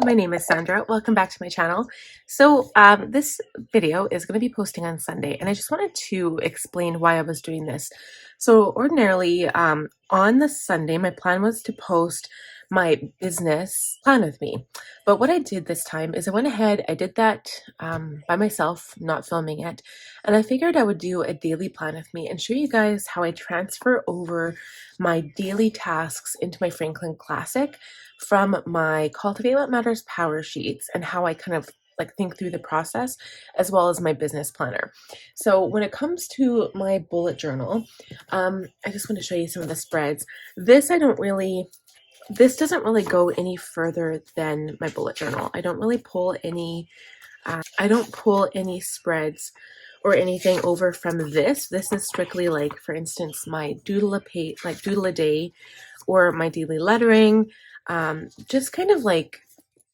my name is Sandra. Welcome back to my channel. This video is going to be posting on Sunday, and I just wanted to explain why I was doing this. So ordinarily, on the Sunday, my plan was to post my business plan with me. But what I did this time is I went ahead, I did that by myself, not filming it, and I figured I would do a daily plan with me and show you guys how I transfer over my daily tasks into my Franklin Classic from my Cultivate What Matters power sheets, and how I kind of like think through the process, as well as my business planner. So when it comes to my bullet journal, I just want to show you some of the spreads. This doesn't really go any further than my bullet journal. I don't really pull any spreads or anything over from this. This is strictly like, for instance, my doodle a day, or my daily lettering, just kind of like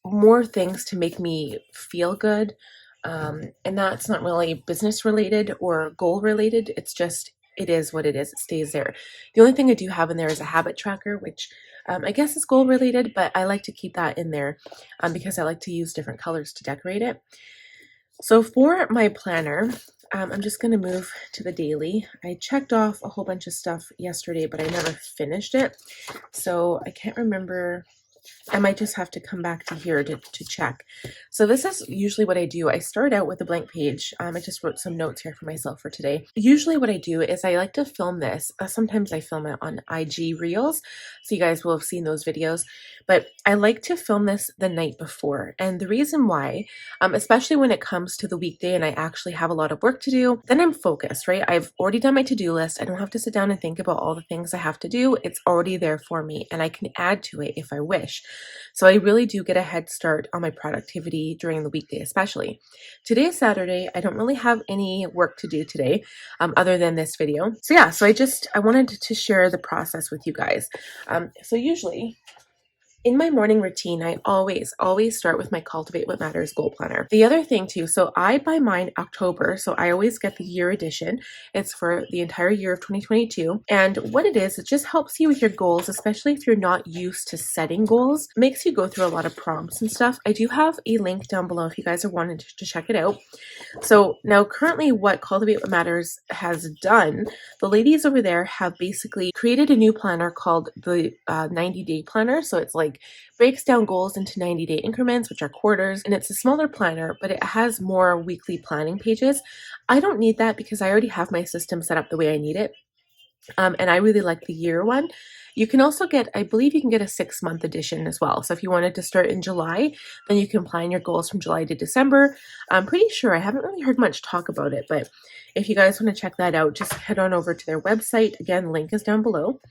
more things to make me feel good. And that's not really business related or goal related. It's just, it is what it is. It stays there. The only thing I do have in there is a habit tracker, which I guess is goal related, but I like to keep that in there because I like to use different colors to decorate it. So for my planner, I'm just going to move to the daily. I checked off a whole bunch of stuff yesterday, but I never finished it. So I can't remember. I might just have to come back to here to check. So this is usually what I do. I start out with a blank page. I just wrote some notes here for myself for today. Usually what I do is I like to film this. Sometimes I film it on IG Reels, so you guys will have seen those videos. But I like to film this the night before. And the reason why, especially when it comes to the weekday and I actually have a lot of work to do, then I'm focused, right? I've already done my to-do list. I don't have to sit down and think about all the things I have to do. It's already there for me, and I can add to it if I wish. So I really do get a head start on my productivity during the weekday, especially. Today is Saturday. I don't really have any work to do today other than this video. So yeah, I wanted to share the process with you guys. So usually, in my morning routine, I always start with my Cultivate What Matters goal planner. The other thing too, so I buy mine October, so I always get the year edition. It's for the entire year of 2022. And what it is, it just helps you with your goals, especially if you're not used to setting goals. It makes you go through a lot of prompts and stuff. I do have a link down below if you guys are wanting to check it out. So now currently what Cultivate What Matters has done, the ladies over there have basically created a new planner called the 90-day planner. So it's like breaks down goals into 90-day increments, which are quarters, and it's a smaller planner, but it has more weekly planning pages. I don't need that because I already have my system set up the way I need it. And I really like the year one. You can also get, I believe you can get a 6-month edition as well. So if you wanted to start in July, then you can plan your goals from July to December. I'm pretty sure, I haven't really heard much talk about it, but if you guys want to check that out, just head on over to their website. Again, link is down below.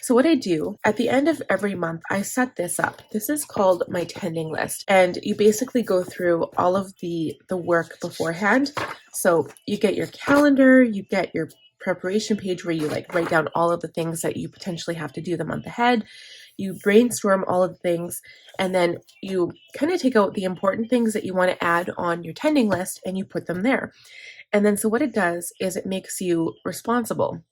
So what I do at the end of every month, I set this up. This is called my tending list. And you basically go through all of the work beforehand. So you get your calendar, you get your preparation page where you like write down all of the things that you potentially have to do the month ahead. You brainstorm all of the things, and then you kind of take out the important things that you want to add on your tending list and you put them there. And then so what it does is it makes you responsible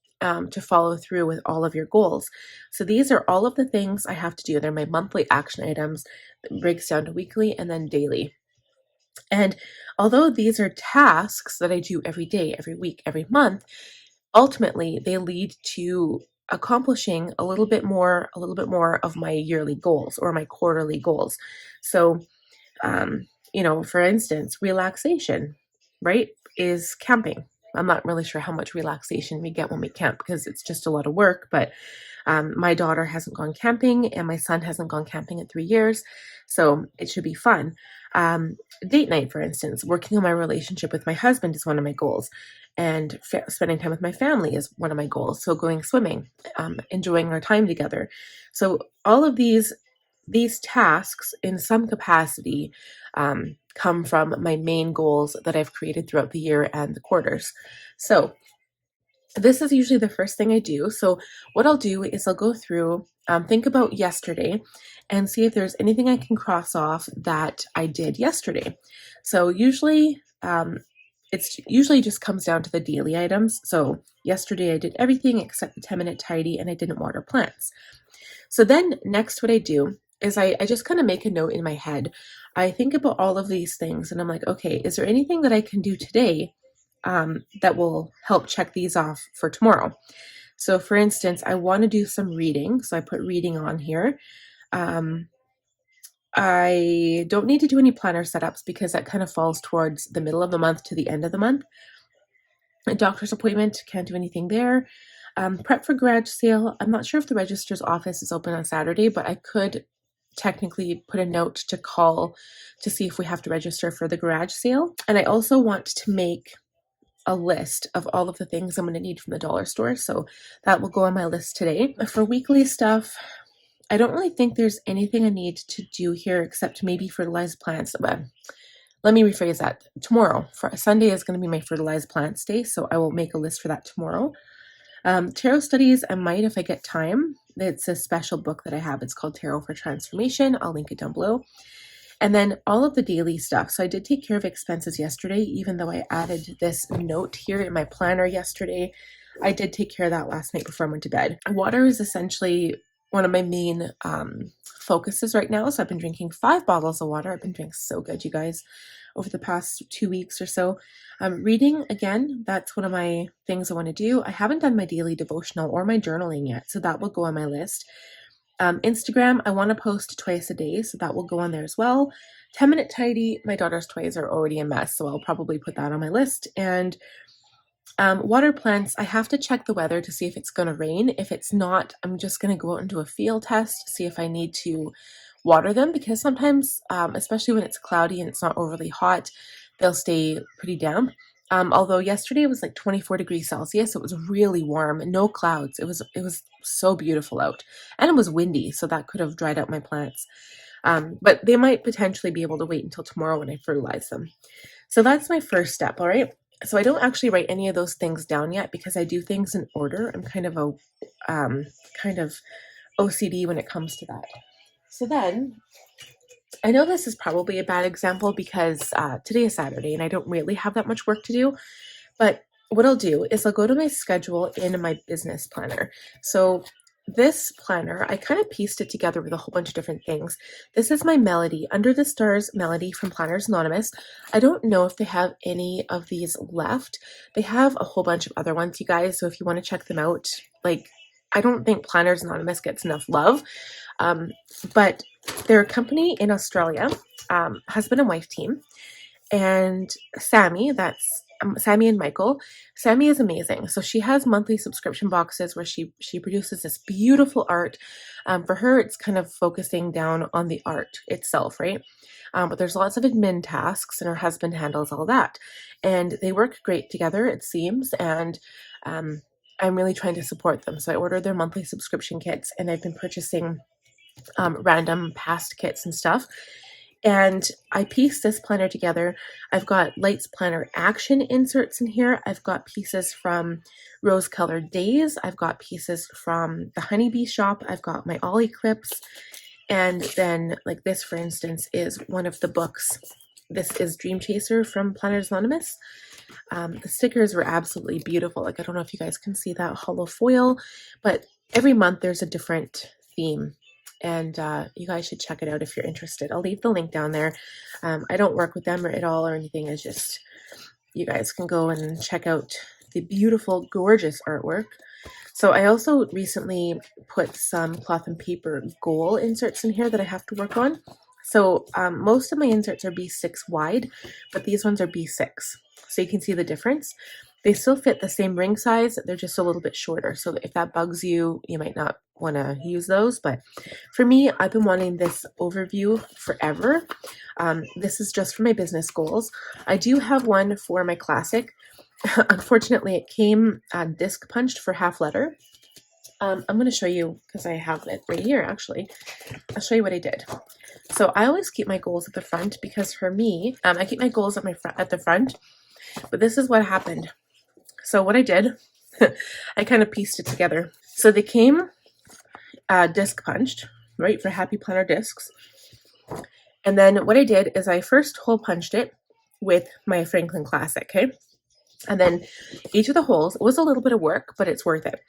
to follow through with all of your goals. So these are all of the things I have to do. They're my monthly action items that breaks down to weekly and then daily. And although these are tasks that I do every day, every week, every month, ultimately they lead to accomplishing a little bit more of my yearly goals or my quarterly goals. So, for instance, relaxation, right, is camping. I'm not really sure how much relaxation we get when we camp because it's just a lot of work, but my daughter hasn't gone camping and my son hasn't gone camping in 3 years, so it should be fun. Date night, for instance, working on my relationship with my husband is one of my goals, and spending time with my family is one of my goals. So going swimming, enjoying our time together. So all of these tasks in some capacity come from my main goals that I've created throughout the year and the quarters. So this is usually the first thing I do. So what I'll do is I'll go through, think about yesterday and see if there's anything I can cross off that I did yesterday. So usually, it's usually just comes down to the daily items. So yesterday I did everything except the 10-minute tidy and I didn't water plants. So then next what I do is I just kind of make a note in my head. I think about all of these things and I'm like, okay, is there anything that I can do today that will help check these off for tomorrow? So for instance, I want to do some reading. So I put reading on here. I don't need to do any planner setups because that kind of falls towards the middle of the month to the end of the month. A doctor's appointment, can't do anything there. Prep for garage sale. I'm not sure if the registrar's office is open on Saturday, but I could technically put a note to call to see if we have to register for the garage sale. And I also want to make a list of all of the things I'm going to need from the dollar store. So that will go on my list today. For weekly stuff, I don't really think there's anything I need to do here except maybe fertilize plants. But let me rephrase that. Tomorrow, for Sunday is going to be my fertilize plants day, so I will make a list for that tomorrow. Tarot studies, I might if I get time. It's a special book that I have. It's called Tarot for Transformation. I'll link it down below. And then all of the daily stuff. So I did take care of expenses yesterday, even though I added this note here in my planner yesterday. I did take care of that last night before I went to bed. Water is essentially one of my main focuses right now. So I've been drinking 5 bottles of water. I've been drinking so good, you guys, over the past 2 weeks or so. Reading, again, that's one of my things I want to do. I haven't done my daily devotional or my journaling yet, so that will go on my list. Instagram, I want to post twice a day, so that will go on there as well. 10-minute tidy, my daughter's toys are already a mess, so I'll probably put that on my list. And water plants, I have to check the weather to see if it's going to rain. If it's not, I'm just going to go out and do a field test, see if I need to water them, because sometimes, especially when it's cloudy and it's not overly hot, they'll stay pretty damp. Although yesterday it was like 24 degrees Celsius, it was really warm, no clouds. It was so beautiful out, and it was windy, so that could have dried out my plants. But they might potentially be able to wait until tomorrow when I fertilize them. So that's my first step, all right? So I don't actually write any of those things down yet because I do things in order. I'm kind of OCD when it comes to that. So then, I know this is probably a bad example because today is Saturday and I don't really have that much work to do, but what I'll do is I'll go to my schedule in my business planner. So this planner, I kind of pieced it together with a whole bunch of different things. This is my Melody, Under the Stars Melody from Planners Anonymous. I don't know if they have any of these left. They have a whole bunch of other ones, you guys, so if you want to check them out, like, I don't think Planners Anonymous gets enough love, but they're a company in Australia, husband and wife team, and Sammy, that's Sammy and Michael. Sammy is amazing. So she has monthly subscription boxes where she produces this beautiful art. For her, it's kind of focusing down on the art itself, right? But there's lots of admin tasks, and her husband handles all that. And they work great together, it seems, and I'm really trying to support them. So I ordered their monthly subscription kits, and I've been purchasing random past kits and stuff. And I pieced this planner together. I've got Lights Planner Action inserts in here. I've got pieces from Rose Colored Days. I've got pieces from the Honeybee Shop. I've got my Ollie clips. And then, like this, for instance, is one of the books. This is Dream Chaser from Planners Anonymous. The stickers were absolutely beautiful. Like, I don't know if you guys can see that hollow foil, but every month there's a different theme. And you guys should check it out if you're interested. I'll leave the link down there. I don't work with them at all or anything. It's just, you guys can go and check out the beautiful, gorgeous artwork. So I also recently put some cloth and paper goal inserts in here that I have to work on. So most of my inserts are B6 wide, but these ones are B6. So you can see the difference. They still fit the same ring size. They're just a little bit shorter. So if that bugs you, you might not want to use those. But for me, I've been wanting this overview forever. This is just for my business goals. I do have one for my classic. Unfortunately, it came disc punched for half letter. I'm going to show you because I have it right here, actually. I'll show you what I did. So I always keep my goals at the front because for me, I keep my goals at the front. But this is what happened. So what I did, I kind of pieced it together. So they came disc punched, right, for Happy Planner discs. And then what I did is I first hole punched it with my Franklin Classic, okay? And then each of the holes, it was a little bit of work, but it's worth it.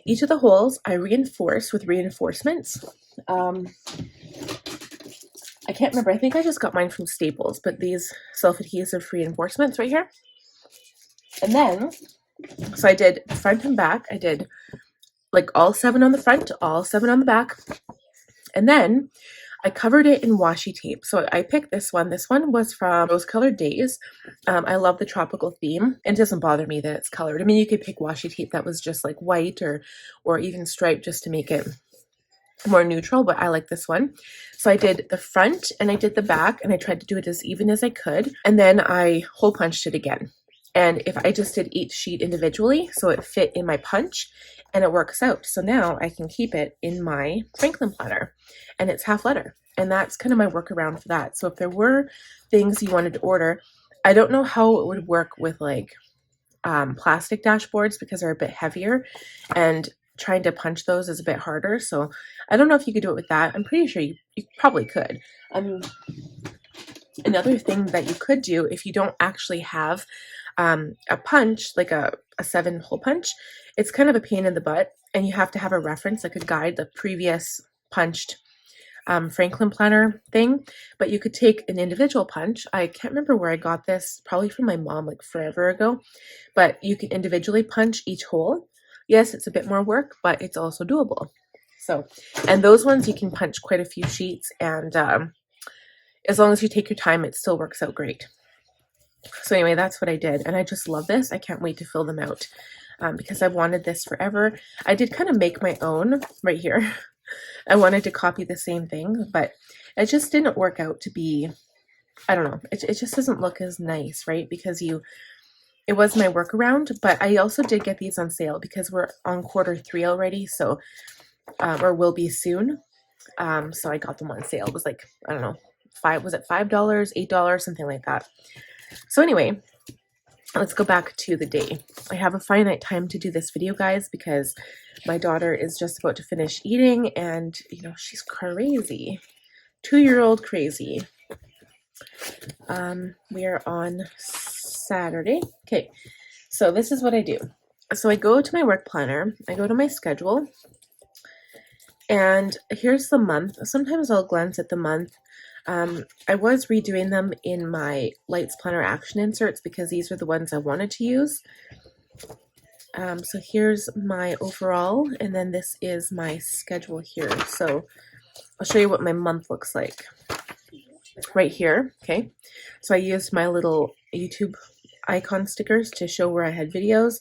Each of the holes I reinforced with reinforcements. I can't remember. I think I just got mine from Staples, but these self-adhesive reinforcements right here. And then, so I did front and back. I did like all 7 on the front, all 7 on the back. And then I covered it in washi tape. So I picked this one. This one was from Rose Colored Days. I love the tropical theme. It doesn't bother me that it's colored. I mean, you could pick washi tape that was just like white or even striped just to make it more neutral, but I like this one. So I did the front and I did the back, and I tried to do it as even as I could. And then I hole punched it again. And if I just did each sheet individually, so it fit in my punch, and it works out. So now I can keep it in my Franklin planner, and it's half letter. And that's kind of my workaround for that. So if there were things you wanted to order, I don't know how it would work with like plastic dashboards because they're a bit heavier, and trying to punch those is a bit harder. So I don't know if you could do it with that. I'm pretty sure you probably could. Another thing that you could do if you don't actually have a punch, like a 7-hole punch, it's kind of a pain in the butt, and you have to have a reference, like a guide, the previous punched Franklin planner thing. But you could take an individual punch. I can't remember where I got this, probably from my mom like forever ago, but you can individually punch each hole. Yes, it's a bit more work, but it's also doable. So, and those ones you can punch quite a few sheets, and as long as you take your time, it still works out great. So anyway, that's what I did, and I just love this. I can't wait to fill them out because I've wanted this forever. I did kind of make my own right here. I wanted to copy the same thing, but it just didn't work out to be, I don't know, it just doesn't look as nice, right? Because it was my workaround, but I also did get these on sale because we're on Q3 already, so, or will be soon. So I got them on sale. It was like, I don't know, was it $5, $8, something like that. So anyway, let's go back to the day. I have a finite time to do this video, guys, because my daughter is just about to finish eating, and you know, she's crazy. 2-year-old crazy. We are on Saturday. Okay, so this is what I do. So I go to my work planner, I go to my schedule, and here's the month. Sometimes I'll glance at the month. I was redoing them in my Lights Planner action inserts because these are the ones I wanted to use. So here's my overall, and then this is my schedule here. So I'll show you what my month looks like right here. Okay, so I used my little YouTube icon stickers to show where I had videos.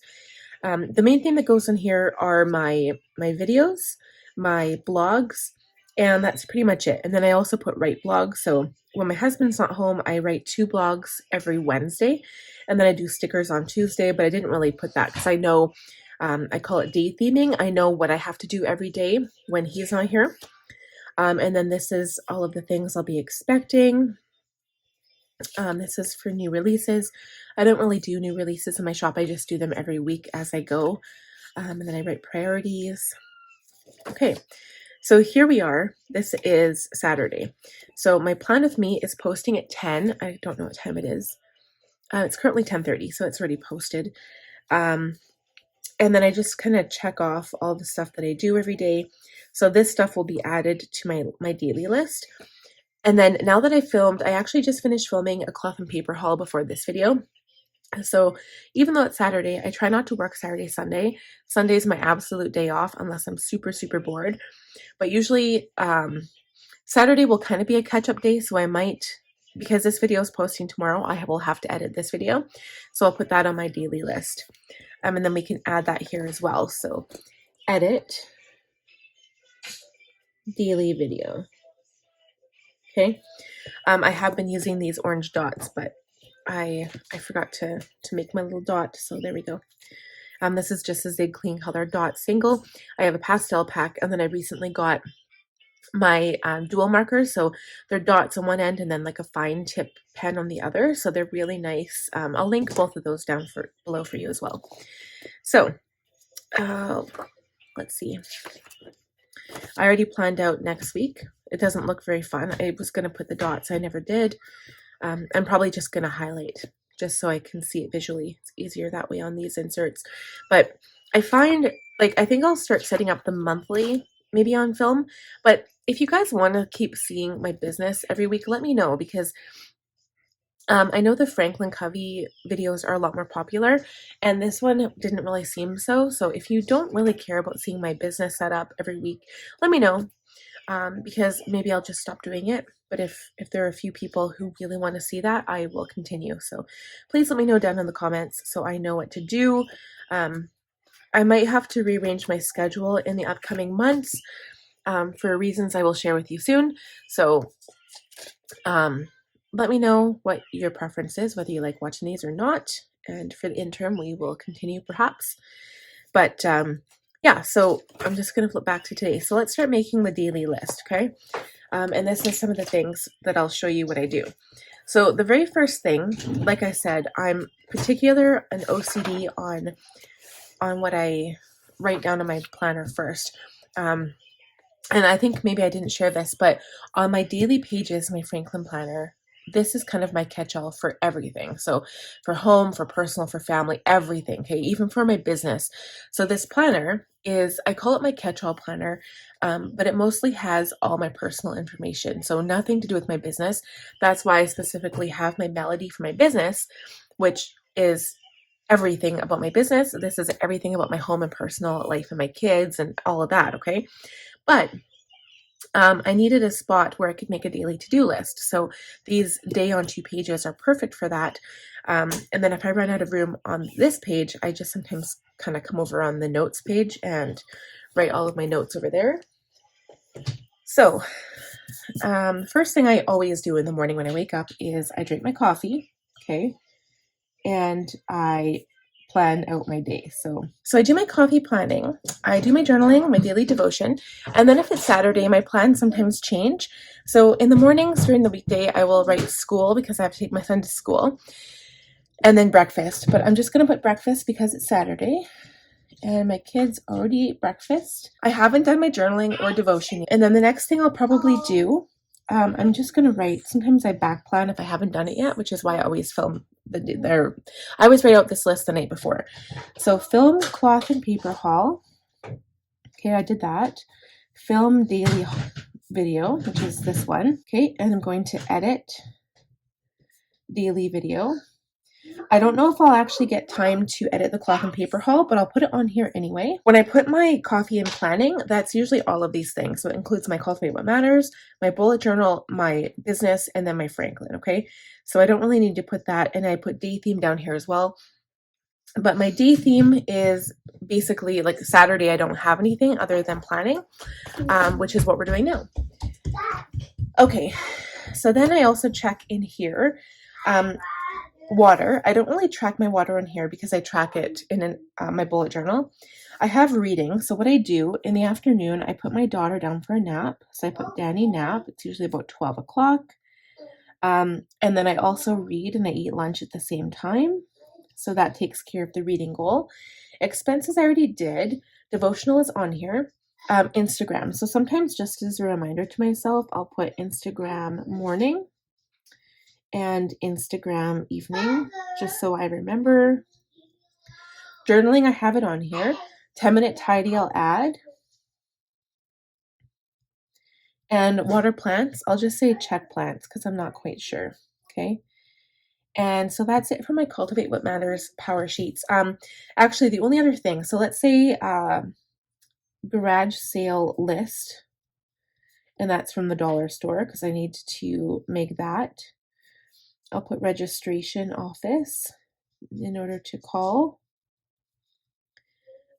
The main thing that goes in here are my videos, my blogs, and that's pretty much it. And then I also put write blogs. So when my husband's not home, I write 2 blogs every Wednesday, and then I do stickers on Tuesday, but I didn't really put that because I know, I call it day theming. I know what I have to do every day when he's not here. And then this is all of the things I'll be expecting. This is for new releases. I don't really do new releases in my shop. I just do them every week as I go. And then I write priorities. Okay, so here we are. This is Saturday. So my plan with me is posting at 10. I don't know what time it is. It's currently 10:30, so it's already posted. And then I just kind of check off all the stuff that I do every day. So this stuff will be added to my daily list. And then now that I filmed, I actually just finished filming a cloth and paper haul before this video. So even though it's Saturday, I try not to work Saturday, Sunday. Sunday is my absolute day off unless I'm super, super bored. But usually Saturday will kind of be a catch-up day. So I might, because this video is posting tomorrow, I will have to edit this video. So I'll put that on my daily list. And then we can add that here as well. So edit daily video. Okay. I have been using these orange dots, but I forgot to make my little dot, so there we go. This is just a Zig Clean Color dot single. I have a pastel pack, and then I recently got my dual markers, so they're dots on one end and then like a fine tip pen on the other, so they're really nice. I'll link both of those down below for you as well. So let's see. I already planned out next week. It doesn't look very fun. I was going to put the dots. I never did. I'm probably just going to highlight just so I can see it visually. It's easier that way on these inserts. But I find, like, I think I'll start setting up the monthly maybe on film. But if you guys want to keep seeing my business every week, let me know, because I know the Franklin Covey videos are a lot more popular, and this one didn't really seem so. So if you don't really care about seeing my business set up every week, let me know, because maybe I'll just stop doing it. But if there are a few people who really want to see that, I will continue. So please let me know down in the comments so I know what to do. I might have to rearrange my schedule in the upcoming months, for reasons I will share with you soon. So let me know what your preference is, whether you like watching these or not. And for the interim, we will continue perhaps. But yeah, so I'm just going to flip back to today. So let's start making the daily list, okay? And this is some of the things that I'll show you what I do. So the very first thing, like I said, I'm particular and OCD on what I write down in my planner first. And I think maybe I didn't share this, but on my daily pages, my Franklin planner, this is kind of my catch-all for everything. So for home, for personal, for family, everything, okay, even for my business. So this planner is, I call it my catch-all planner, but it mostly has all my personal information. So nothing to do with my business. That's why I specifically have my melody for my business, which is everything about my business. This is everything about my home and personal life and my kids and all of that, okay? But I needed a spot where I could make a daily to-do list. So these day on 2 pages are perfect for that. And then if I run out of room on this page, I just sometimes kind of come over on the notes page and write all of my notes over there. So first thing I always do in the morning when I wake up is I drink my coffee, okay? And I plan out my day. So I do my coffee planning, I do my journaling, my daily devotion, and then if it's Saturday, my plans sometimes change. So in the mornings during the weekday, I will write school because I have to take my son to school, and then breakfast. But I'm just going to put breakfast because it's Saturday and my kids already ate breakfast. I haven't done my journaling or devotion yet. And then the next thing I'll probably do, I'm just going to write, sometimes I back plan if I haven't done it yet, which is why I always film I always write out this list the night before. So film cloth and paper haul. Okay, I did that. Film daily video, which is this one. Okay, and I'm going to edit daily video. I don't know if I'll actually get time to edit the cloth and paper haul, but I'll put it on here anyway. When I put my coffee and planning, that's usually all of these things. So it includes my Cultivate What Matters, my bullet journal, my business, and then my Franklin, okay? So I don't really need to put that, and I put day theme down here as well. But my day theme is basically like Saturday, I don't have anything other than planning, which is what we're doing now. Okay, so then I also check in here. Water. I don't really track my water in here because I track it in my bullet journal. I have reading. So what I do in the afternoon, I put my daughter down for a nap. So I put Danny nap. It's usually about 12 o'clock. And then I also read and I eat lunch at the same time. So that takes care of the reading goal. Expenses I already did. Devotional is on here. Instagram. So sometimes just as a reminder to myself, I'll put Instagram morning and Instagram evening, just so I remember. Journaling, I have it on here. 10-minute tidy, I'll add. And water plants, I'll just say check plants because I'm not quite sure. Okay. And so that's it for my Cultivate What Matters power sheets. Actually, the only other thing, so let's say garage sale list, and that's from the dollar store because I need to make that. I'll put registration office in order to call.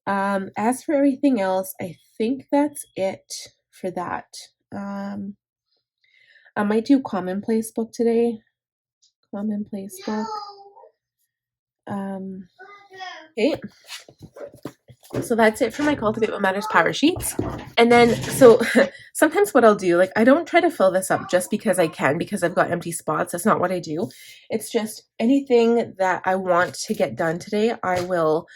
As for everything else, I think that's it for that. I might do commonplace book today. Commonplace book. Okay. So that's it for my Cultivate What Matters power sheets. And then, so sometimes what I'll do, like I don't try to fill this up just because I can, because I've got empty spots. That's not what I do. It's just anything that I want to get done today, I will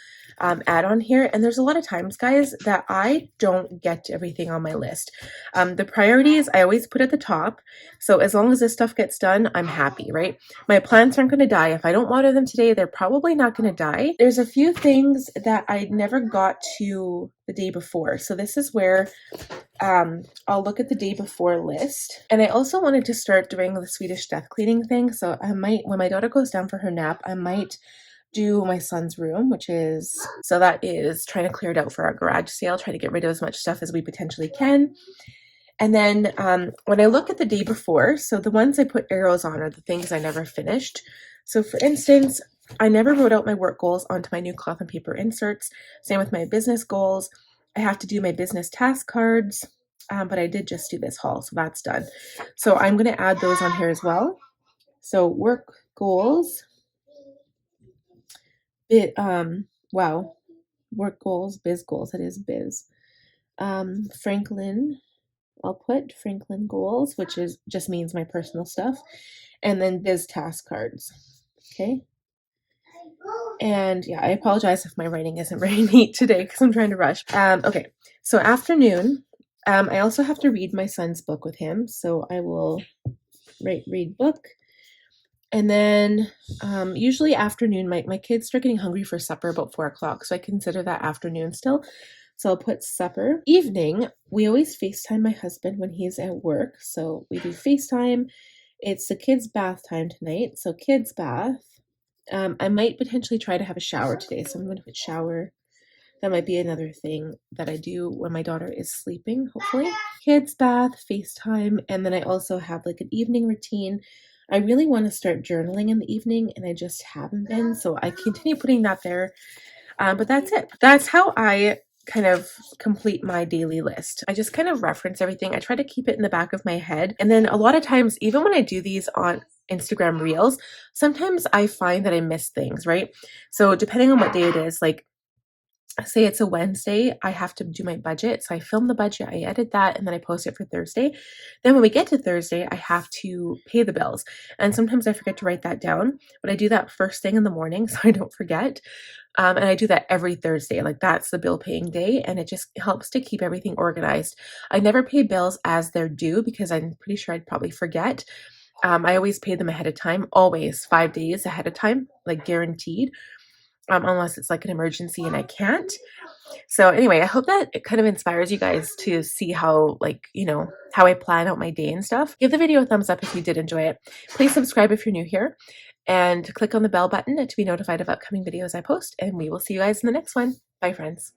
add on here. And there's a lot of times, guys, that I don't get to everything on my list. The priorities I always put at the top. So as long as this stuff gets done, I'm happy, right? My plants aren't going to die. If I don't water them today, they're probably not going to die. There's a few things that I never got to the day before. So this is where I'll look at the day before list. And I also wanted to start doing the Swedish death cleaning thing. So I might, when my daughter goes down for her nap, I might do my son's room, so that is trying to clear it out for our garage sale, try to get rid of as much stuff as we potentially can. And then when I look at the day before, so the ones I put arrows on are the things I never finished. So for instance, I never wrote out my work goals onto my new cloth and paper inserts. Same with my business goals. I have to do my business task cards, but I did just do this haul, so that's done. So I'm going to add those on here as well. So work goals. Wow, work goals, biz goals. It is biz. Franklin. I'll put Franklin goals, which just means my personal stuff, and then biz task cards. Okay. And yeah, I apologize if my writing isn't very neat today because I'm trying to rush. Okay, so afternoon, I also have to read my son's book with him, so I will read book. And then usually afternoon, my kids start getting hungry for supper about 4 o'clock, so I consider that afternoon still. So I'll put supper. Evening, we always FaceTime my husband when he's at work. So we do FaceTime. It's the kids' bath time tonight. So kids' bath. I might potentially try to have a shower today. So I'm going to put shower. That might be another thing that I do when my daughter is sleeping, hopefully. Kids' bath, FaceTime. And then I also have like an evening routine. I really want to start journaling in the evening and I just haven't been. So I continue putting that there. But that's it. That's how I kind of complete my daily list. I just kind of reference everything. I try to keep it in the back of my head. And then a lot of times, even when I do these on Instagram Reels, sometimes I find that I miss things, right? So depending on what day it is, like say it's a Wednesday, I have to do my budget. So I film the budget, I edit that, and then I post it for Thursday. Then when we get to Thursday, I have to pay the bills. And sometimes I forget to write that down, but I do that first thing in the morning so I don't forget. And I do that every Thursday. Like that's the bill paying day. And it just helps to keep everything organized. I never pay bills as they're due because I'm pretty sure I'd probably forget. I always pay them ahead of time, always 5 days ahead of time, like guaranteed. Unless it's like an emergency and I can't. So anyway, I hope that it kind of inspires you guys to see how, like, you know, how I plan out my day and stuff. Give the video a thumbs up if you did enjoy it. Please subscribe if you're new here and click on the bell button to be notified of upcoming videos I post. And we will see you guys in the next one. Bye, friends.